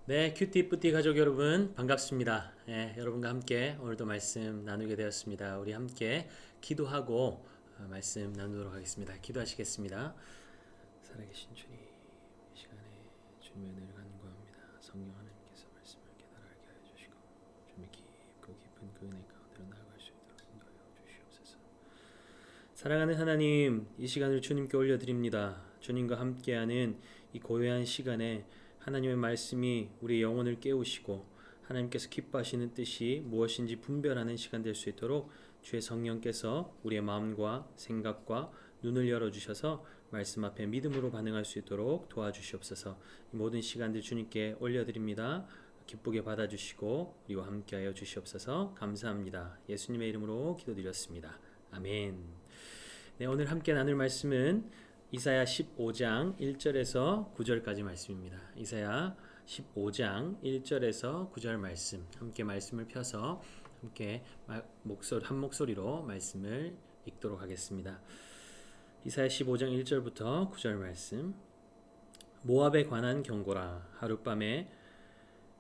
네, 큐티뿌티 가족 여러분 반갑습니다. 여러분과 함께 오늘도 말씀 나누게 되었습니다. 우리 함께 기도하고 말씀 나누도록 하겠습니다. 기도하시겠습니다. 살아계신 주님, 이 시간에 주님의 은혜를 간구합니다. 성령 하나님께서 말씀을 깨달아 알게 하여 주시고 주님의 깊고 깊은 그 은혜 가운데로 나아갈 수 있도록 인도하여 주시옵소서. 사랑하는 하나님, 이 시간을 주님께 올려드립니다. 주님과 함께하는 이 고요한 시간에 하나님의 말씀이 우리의 영혼을 깨우시고 하나님께서 기뻐하시는 뜻이 무엇인지 분별하는 시간 될 수 있도록 주의 성령께서 우리의 마음과 생각과 눈을 열어주셔서 말씀 앞에 믿음으로 반응할 수 있도록 도와주시옵소서. 이 모든 시간들 주님께 올려드립니다. 기쁘게 받아주시고 우리와 함께하여 주시옵소서. 감사합니다. 예수님의 이름으로 기도드렸습니다. 아멘. 네, 오늘 함께 나눌 말씀은 이사야 15장 1절에서 9절까지 말씀입니다. 이사야 15장 1절에서 9절 말씀, 함께 말씀을 펴서 함께 한 목소리로 말씀을 읽도록 하겠습니다. 이사야 15장 1절부터 9절 말씀. 모압에 관한 경고라. 하룻밤에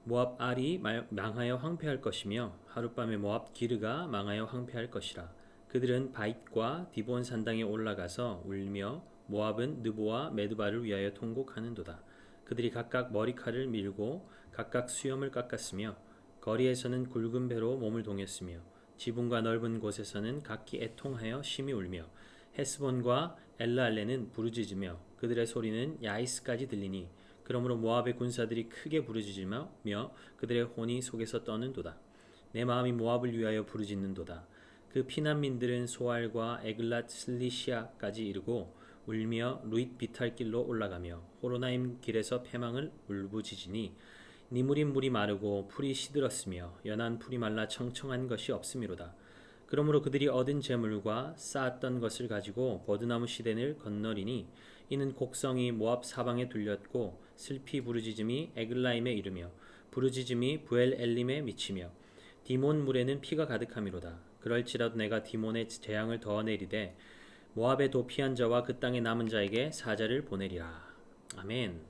모압 알이 망하여 황폐할 것이며 하룻밤에 모압 기르가 망하여 황폐할 것이라. 그들은 바잇과 디본 산당에 올라가서 울며 모압은 느보와 메드바를 위하여 통곡하는도다. 그들이 각각 머리칼을 밀고 각각 수염을 깎았으며 거리에서는 굵은 배로 몸을 동였으며 지붕과 넓은 곳에서는 각기 애통하여 심히 울며 헤스본과 엘르알레는 부르짖으며 그들의 소리는 야이스까지 들리니 그러므로 모압의 군사들이 크게 부르짖으며 그들의 혼이 속에서 떠는도다. 내 마음이 모압을 위하여 부르짖는도다. 그 피난민들은 소알과 에글랏 슬리시아까지 이르고 울며 루잇 비탈길로 올라가며 호로나임 길에서 패망을 울부짖으니 니무린 물이 마르고 풀이 시들었으며 연한 풀이 말라 청청한 것이 없음이로다. 그러므로 그들이 얻은 재물과 쌓았던 것을 가지고 버드나무 시덴을 건너리니 이는 곡성이 모압 사방에 둘렸고 슬피 부르짖음이 에글라임에 이르며 부르짖음이 부엘 엘림에 미치며 디몬 물에는 피가 가득함이로다. 그럴지라도 내가 디몬의 재앙을 더 내리되 모압의 도피한 자와 그 땅에 남은 자에게 사자를 보내리라. 아멘.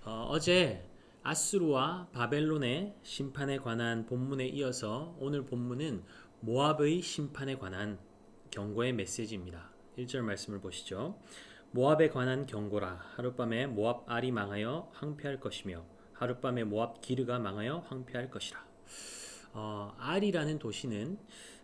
어제 아수르와 바벨론의 심판에 관한 본문에 이어서 오늘 본문은 모압의 심판에 관한 경고의 메시지입니다. 1절 말씀을 보시죠. 모압에 관한 경고라. 하룻밤에 모압 알이 망하여 황폐할 것이며 하룻밤에 모압 기르가 망하여 황폐할 것이라. 알이라는 도시는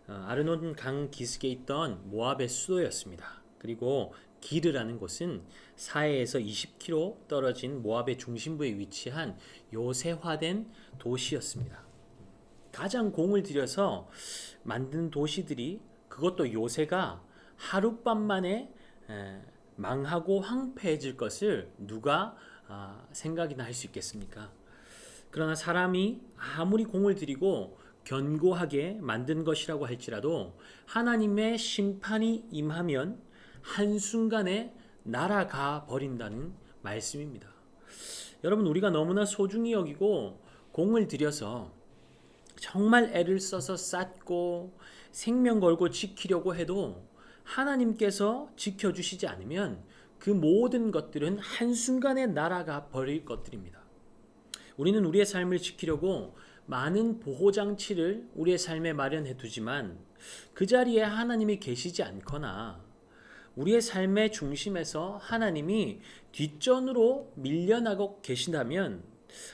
아르논 강 기슭에 있던 모압의 수도였습니다. 그리고 기르라는 곳은 사해에서 20km 떨어진 모압의 중심부에 위치한 요새화된 도시였습니다. 가장 공을 들여서 만든 도시들이, 그것도 요새가 하룻밤 만에 망하고 황폐해질 것을 누가 생각이나 할 수 있겠습니까? 그러나 사람이 아무리 공을 들이고 견고하게 만든 것이라고 할지라도 하나님의 심판이 임하면 한순간에 날아가 버린다는 말씀입니다. 여러분, 우리가 너무나 소중히 여기고 공을 들여서 정말 애를 써서 쌓고 생명 걸고 지키려고 해도 하나님께서 지켜주시지 않으면 그 모든 것들은 한순간에 날아가 버릴 것들입니다. 우리는 우리의 삶을 지키려고 많은 보호장치를 우리의 삶에 마련해 두지만 그 자리에 하나님이 계시지 않거나 우리의 삶의 중심에서 하나님이 뒷전으로 밀려나고 계신다면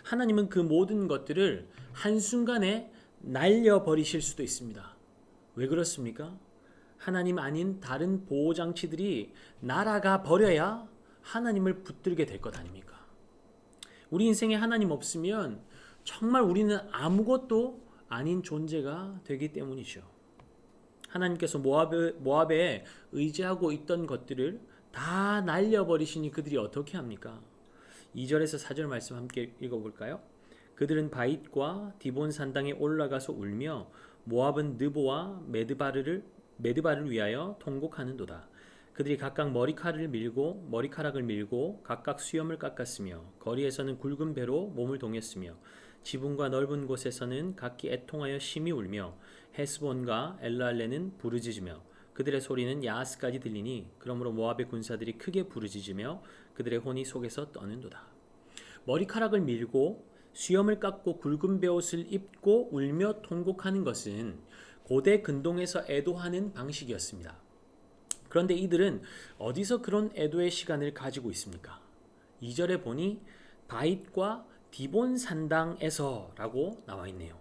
하나님은 그 모든 것들을 한순간에 날려버리실 수도 있습니다. 왜 그렇습니까? 하나님 아닌 다른 보호장치들이 날아가 버려야 하나님을 붙들게 될 것 아닙니까? 우리 인생에 하나님 없으면 정말 우리는 아무것도 아닌 존재가 되기 때문이죠. 하나님께서 모압에 의지하고 있던 것들을 다 날려버리시니 그들이 어떻게 합니까? 2절에서 4절 말씀 함께 읽어볼까요? 그들은 바잇과 디본 산당에 올라가서 울며 모압은 느보와 메드바를 위하여 통곡하는도다. 그들이 각각 머리카락을 밀고 각각 수염을 깎았으며 거리에서는 굵은 배로 몸을 동였으며 지붕과 넓은 곳에서는 각기 애통하여 심히 울며 헤스본과 엘르알레는 부르짖으며 그들의 소리는 야하스까지 들리니 그러므로 모압의 군사들이 크게 부르짖으며 그들의 혼이 속에서 떠는도다. 머리카락을 밀고 수염을 깎고 굵은 베옷을 입고 울며 통곡하는 것은 고대 근동에서 애도하는 방식이었습니다. 그런데 이들은 어디서 그런 애도의 시간을 가지고 있습니까? 2절에 보니 바잇과 디본 산당에서라고 나와 있네요.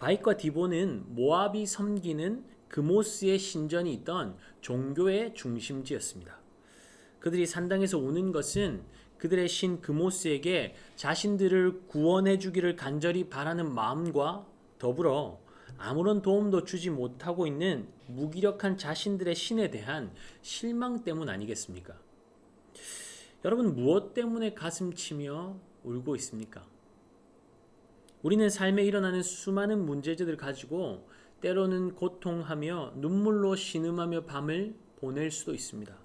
바잇과 디본은 모압이 섬기는 그모스의 신전이 있던 종교의 중심지였습니다. 그들이 산당에서 우는 것은 그들의 신 그모스에게 자신들을 구원해 주기를 간절히 바라는 마음과 더불어 아무런 도움도 주지 못하고 있는 무기력한 자신들의 신에 대한 실망 때문 아니겠습니까? 여러분, 무엇 때문에 가슴 치며 울고 있습니까? 우리는 삶에 일어나는 수많은 문제들을 가지고 때로는 고통하며 눈물로 신음하며 밤을 보낼 수도 있습니다.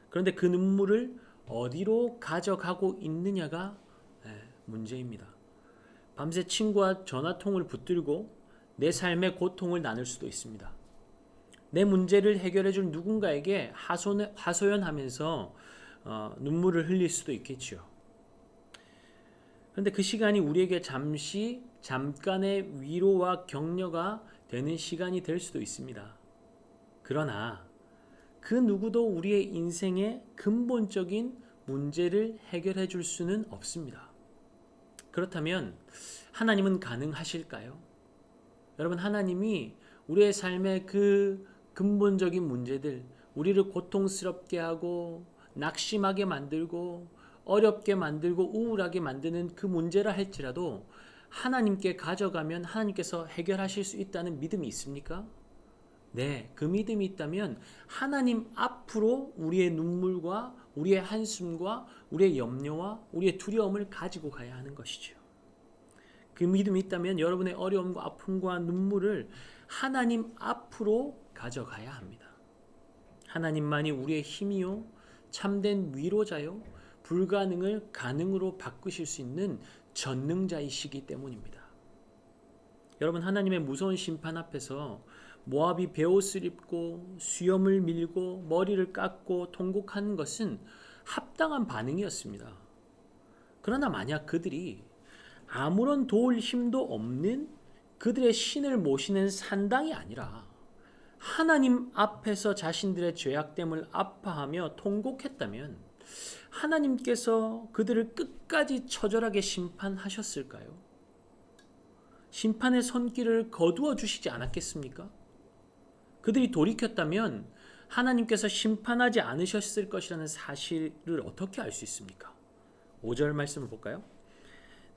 그런데 그 눈물을 어디로 가져가고 있느냐가 문제입니다. 밤새 친구와 전화통을 붙들고 내 삶의 고통을 나눌 수도 있습니다. 내 문제를 해결해 줄 누군가에게 하소연하면서 눈물을 흘릴 수도 있겠죠. 그런데 그 시간이 우리에게 잠깐의 위로와 격려가 되는 시간이 될 수도 있습니다. 그러나 그 누구도 우리의 인생의 근본적인 문제를 해결해 줄 수는 없습니다. 그렇다면 하나님은 가능하실까요? 여러분, 하나님이 우리의 삶의 그 근본적인 문제들, 우리를 고통스럽게 하고 낙심하게 만들고 어렵게 만들고 우울하게 만드는 그 문제라 할지라도 하나님께 가져가면 하나님께서 해결하실 수 있다는 믿음이 있습니까? 네, 그 믿음이 있다면 하나님 앞으로 우리의 눈물과 우리의 한숨과 우리의 염려와 우리의 두려움을 가지고 가야 하는 것이죠. 그 믿음이 있다면 여러분의 어려움과 아픔과 눈물을 하나님 앞으로 가져가야 합니다. 하나님만이 우리의 힘이요, 참된 위로자요, 불가능을 가능으로 바꾸실 수 있는 전능자이시기 때문입니다. 여러분, 하나님의 무서운 심판 앞에서 모압이 베옷을 입고 수염을 밀고 머리를 깎고 통곡하는 것은 합당한 반응이었습니다. 그러나 만약 그들이 아무런 도울 힘도 없는 그들의 신을 모시는 산당이 아니라 하나님 앞에서 자신들의 죄악됨을 아파하며 통곡했다면 하나님께서 그들을 끝까지 처절하게 심판하셨을까요? 심판의 손길을 거두어 주시지 않았겠습니까? 그들이 돌이켰다면 하나님께서 심판하지 않으셨을 것이라는 사실을 어떻게 알 수 있습니까? 5절 말씀을 볼까요?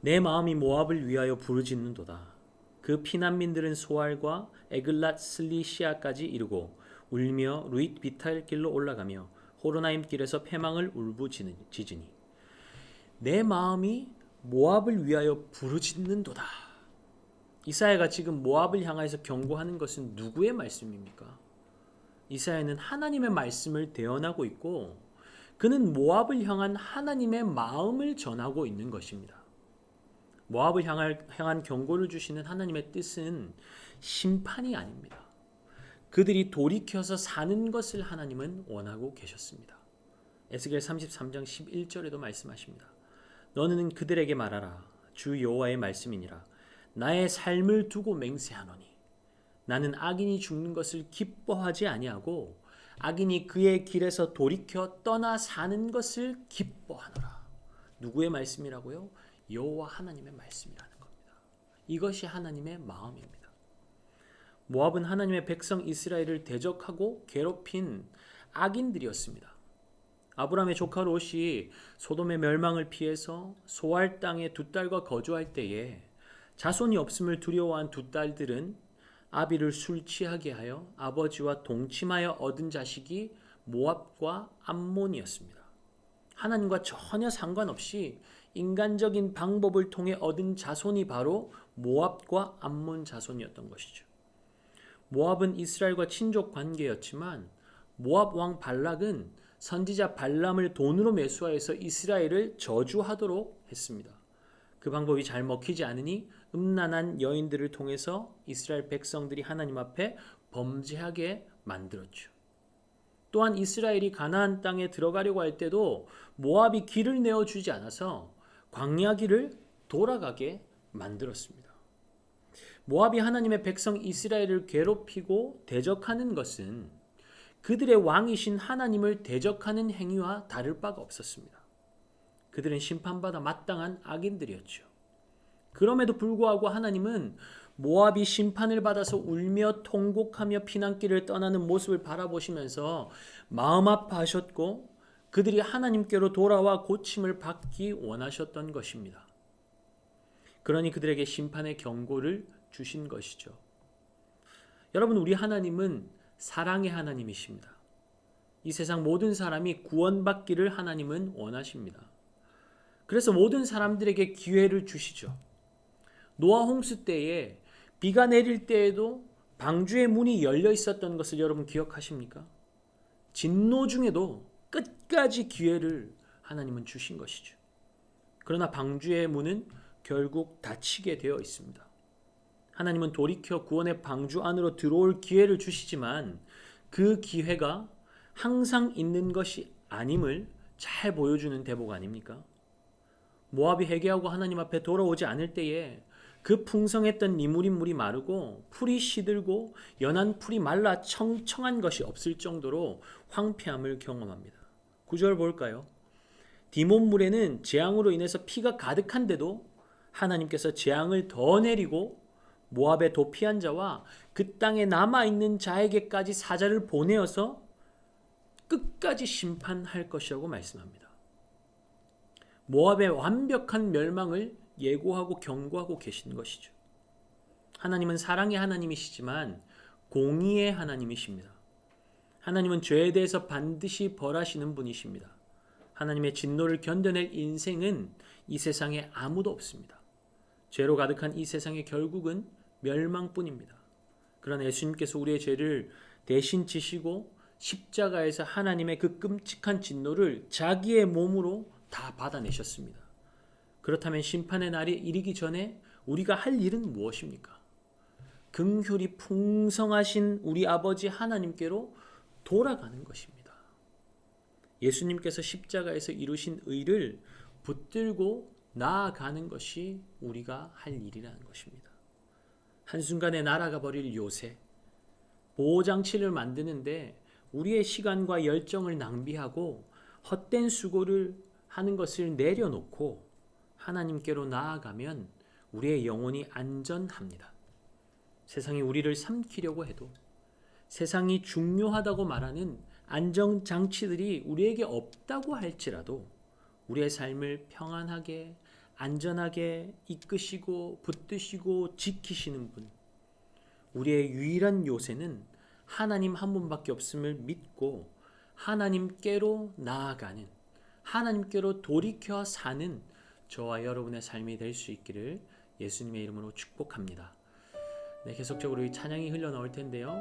내 마음이 모압을 위하여 부르짖는도다. 그 피난민들은 소알과 에글랏 슬리시아까지 이르고 울며 루잇 비탈 길로 올라가며 호로나임 길에서 패망을 울부짖으니 내 마음이 모압을 위하여 부르짖는도다. 이사야가 지금 모압을 향해서 경고하는 것은 누구의 말씀입니까? 이사야는 하나님의 말씀을 대언하고 있고 그는 모압을 향한 하나님의 마음을 전하고 있는 것입니다. 모압을 향한 경고를 주시는 하나님의 뜻은 심판이 아닙니다. 그들이 돌이켜서 사는 것을 하나님은 원하고 계셨습니다. 에스겔 33장 11절에도 말씀하십니다. 너는 그들에게 말하라. 주 여호와의 말씀이니라. 나의 삶을 두고 맹세하노니 나는 악인이 죽는 것을 기뻐하지 아니하고 악인이 그의 길에서 돌이켜 떠나 사는 것을 기뻐하노라. 누구의 말씀이라고요? 여호와 하나님의 말씀이라는 겁니다. 이것이 하나님의 마음입니다. 모압은 하나님의 백성 이스라엘을 대적하고 괴롭힌 악인들이었습니다. 아브라함의 조카 롯이 소돔의 멸망을 피해서 소알 땅에 두 딸과 거주할 때에 자손이 없음을 두려워한 두 딸들은 아비를 술 취하게 하여 아버지와 동침하여 얻은 자식이 모압과 암몬이었습니다. 하나님과 전혀 상관없이 인간적인 방법을 통해 얻은 자손이 바로 모압과 암몬 자손이었던 것이죠. 모압은 이스라엘과 친족 관계였지만 모압 왕 발락은 선지자 발람을 돈으로 매수하여서 이스라엘을 저주하도록 했습니다. 그 방법이 잘 먹히지 않으니 음란한 여인들을 통해서 이스라엘 백성들이 하나님 앞에 범죄하게 만들었죠. 또한 이스라엘이 가나안 땅에 들어가려고 할 때도 모압이 길을 내어주지 않아서 광야길을 돌아가게 만들었습니다. 모압이 하나님의 백성 이스라엘을 괴롭히고 대적하는 것은 그들의 왕이신 하나님을 대적하는 행위와 다를 바가 없었습니다. 그들은 심판받아 마땅한 악인들이었죠. 그럼에도 불구하고 하나님은 모압이 심판을 받아서 울며 통곡하며 피난길을 떠나는 모습을 바라보시면서 마음 아파하셨고 그들이 하나님께로 돌아와 고침을 받기 원하셨던 것입니다. 그러니 그들에게 심판의 경고를 주신 것이죠. 여러분, 우리 하나님은 사랑의 하나님이십니다. 이 세상 모든 사람이 구원받기를 하나님은 원하십니다. 그래서 모든 사람들에게 기회를 주시죠. 노아 홍수 때에 비가 내릴 때에도 방주의 문이 열려 있었던 것을 여러분 기억하십니까? 진노 중에도 끝까지 기회를 하나님은 주신 것이죠. 그러나 방주의 문은 결국 닫히게 되어 있습니다. 하나님은 돌이켜 구원의 방주 안으로 들어올 기회를 주시지만 그 기회가 항상 있는 것이 아님을 잘 보여주는 대목 아닙니까? 모압이 회개하고 하나님 앞에 돌아오지 않을 때에 그 풍성했던 니무린 물이 마르고 풀이 시들고 연한 풀이 말라 청청한 것이 없을 정도로 황폐함을 경험합니다. 9절 볼까요? 디몬물에는 재앙으로 인해서 피가 가득한데도 하나님께서 재앙을 더 내리고 모압의 도피한 자와 그 땅에 남아있는 자에게까지 사자를 보내어서 끝까지 심판할 것이라고 말씀합니다. 모압의 완벽한 멸망을 예고하고 경고하고 계신 것이죠. 하나님은 사랑의 하나님이시지만 공의의 하나님이십니다. 하나님은 죄에 대해서 반드시 벌하시는 분이십니다. 하나님의 진노를 견뎌낼 인생은 이 세상에 아무도 없습니다. 죄로 가득한 이 세상의 결국은 멸망뿐입니다. 그러나 예수님께서 우리의 죄를 대신 지시고 십자가에서 하나님의 그 끔찍한 진노를 자기의 몸으로 다 받아내셨습니다. 그렇다면 심판의 날이 이르기 전에 우리가 할 일은 무엇입니까? 긍휼이 풍성하신 우리 아버지 하나님께로 돌아가는 것입니다. 예수님께서 십자가에서 이루신 의를 붙들고 나아가는 것이 우리가 할 일이라는 것입니다. 한순간에 날아가 버릴 요새, 보호장치를 만드는데 우리의 시간과 열정을 낭비하고 헛된 수고를 하는 것을 내려놓고 하나님께로 나아가면 우리의 영혼이 안전합니다. 세상이 우리를 삼키려고 해도 세상이 중요하다고 말하는 안전장치들이 우리에게 없다고 할지라도 우리의 삶을 평안하게 안전하게 이끄시고 붙드시고 지키시는 분, 우리의 유일한 요새는 하나님 한 분밖에 없음을 믿고 하나님께로 나아가는, 하나님께로 돌이켜 사는 저와 여러분의 삶이 될 수 있기를 예수님의 이름으로 축복합니다. 네, 계속적으로 이 찬양이 흘러나올 텐데요.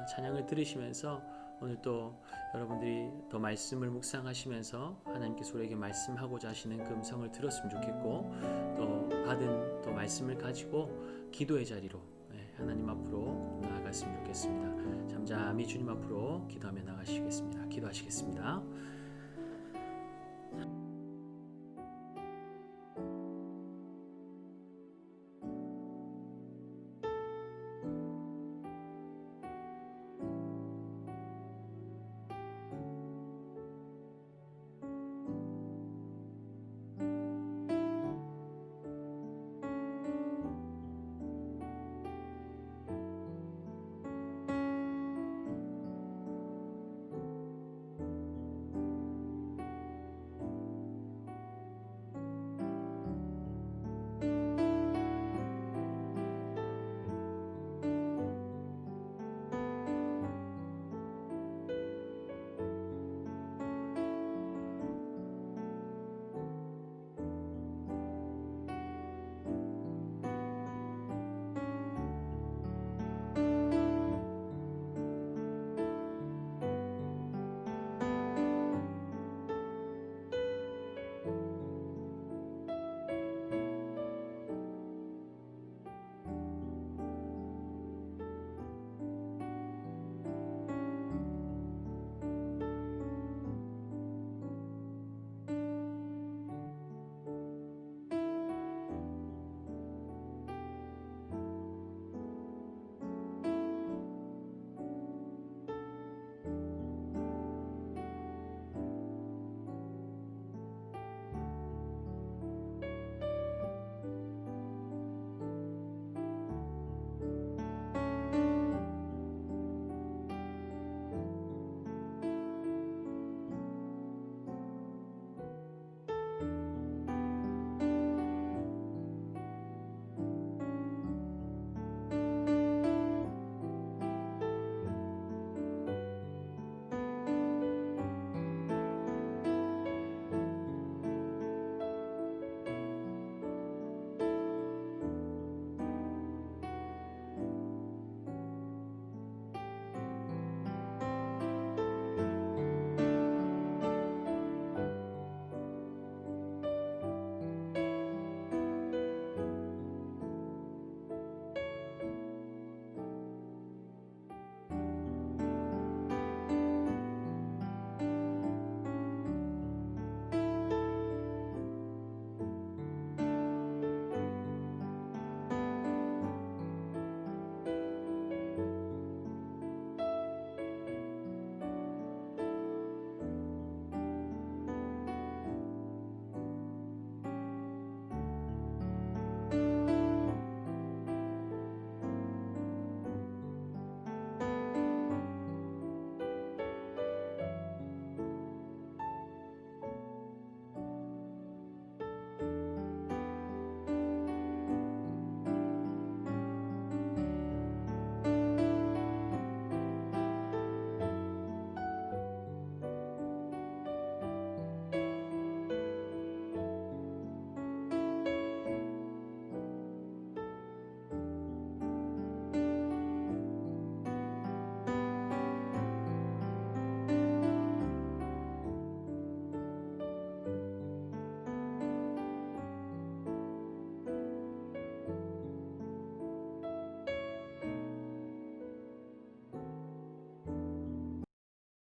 찬양을 들으시면서 오늘 또 여러분들이 더 말씀을 묵상하시면서 하나님께서 우리에게 말씀하고자 하시는 그 음성을 들었으면 좋겠고, 또 받은 또 말씀을 가지고 기도의 자리로 하나님 앞으로 나아갔으면 좋겠습니다. 잠잠히 주님 앞으로 기도하며 나가시겠습니다. 기도하시겠습니다.